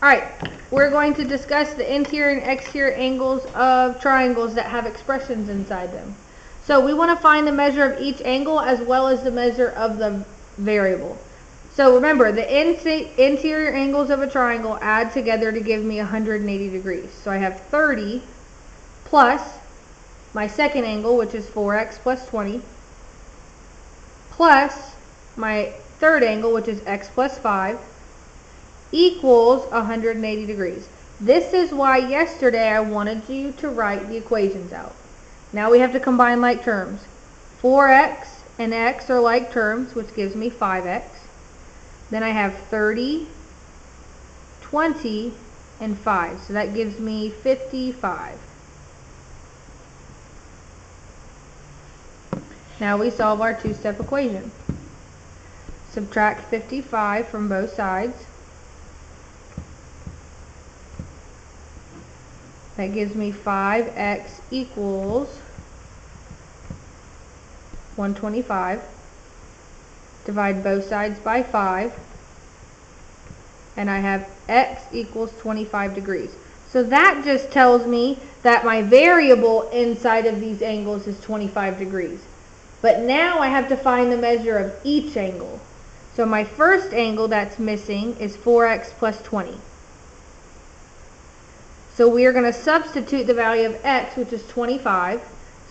Alright, we're going to discuss the interior and exterior angles of triangles that have expressions inside them. So we want to find the measure of each angle as well as the measure of the variable. So remember, the interior angles of a triangle add together to give me 180 degrees. So I have 30 plus my second angle, which is 4x plus 20, plus my third angle, which is x plus 5, equals 180 degrees. This is why yesterday I wanted you to write the equations out. Now we have to combine like terms. 4x and x are like terms, which gives me 5x. Then I have 30, 20, and 5. So that gives me 55. Now we solve our two-step equation. Subtract 55 from both sides. That gives me 5x equals 125. Divide both sides by 5. And I have x equals 25 degrees. So that just tells me that my variable inside of these angles is 25 degrees. But now I have to find the measure of each angle. So my first angle that's missing is 4x plus 20. So we are going to substitute the value of x, which is 25.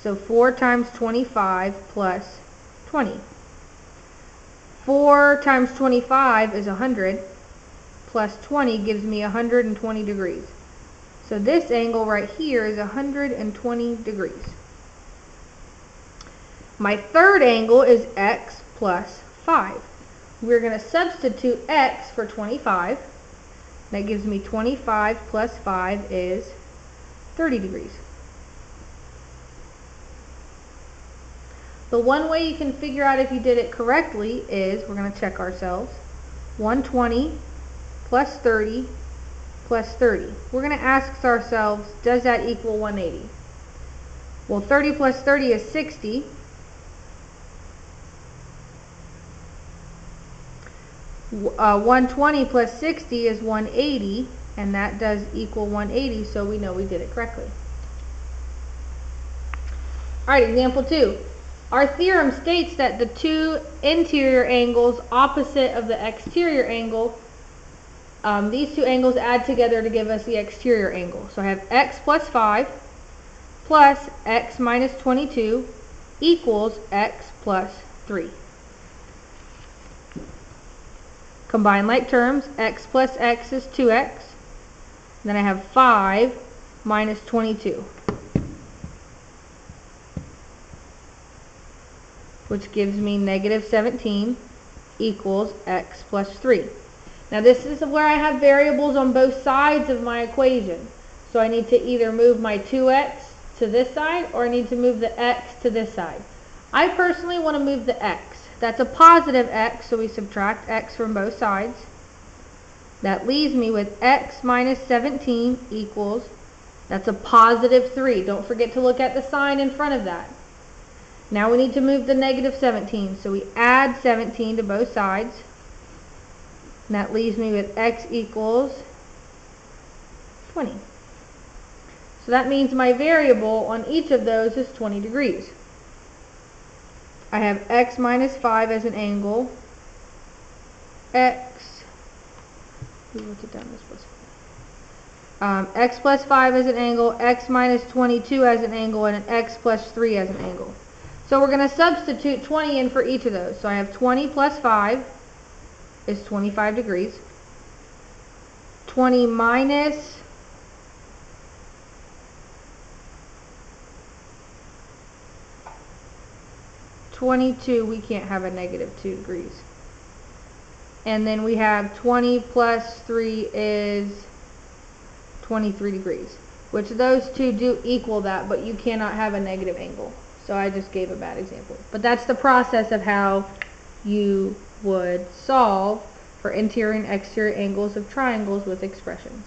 So 4 times 25 plus 20. 4 times 25 is 100, plus 20 gives me 120 degrees. So this angle right here is 120 degrees. My third angle is x plus 5. We're going to substitute x for 25. That gives me 25 plus 5 is 30 degrees. The one way you can figure out if you did it correctly is, we're going to check ourselves, 120 plus 30 plus 30. We're going to ask ourselves, does that equal 180? Well, 30 plus 30 is 60. Uh, 120 plus 60 is 180, and that does equal 180, so we know we did it correctly. Alright, example 2. Our theorem states that the two interior angles opposite of the exterior angle, these two angles add together to give us the exterior angle. So I have x plus 5 plus x minus 22 equals x plus 3. Combine like terms, x plus x is 2x. Then I have 5 minus 22, which gives me negative 17 equals x plus 3. Now this is where I have variables on both sides of my equation. So I need to either move my 2x to this side or I need to move the x to this side. I personally want to move the x. That's a positive x, so we subtract x from both sides. That leaves me with x minus 17 equals, that's a positive 3. Don't forget to look at the sign in front of that. Now we need to move the negative 17, so we add 17 to both sides. And that leaves me with x equals 20. So that means my variable on each of those is 20 degrees. I have x minus 5 as an angle, x plus 5 as an angle, x minus 22 as an angle, and an x plus 3 as an angle. So we're going to substitute 20 in for each of those. So I have 20 plus 5 is 25 degrees. 20 minus 22, we can't have a negative 2 degrees. And then we have 20 plus 3 is 23 degrees, which those two do equal that, but you cannot have a negative angle. So I just gave a bad example. But that's the process of how you would solve for interior and exterior angles of triangles with expressions.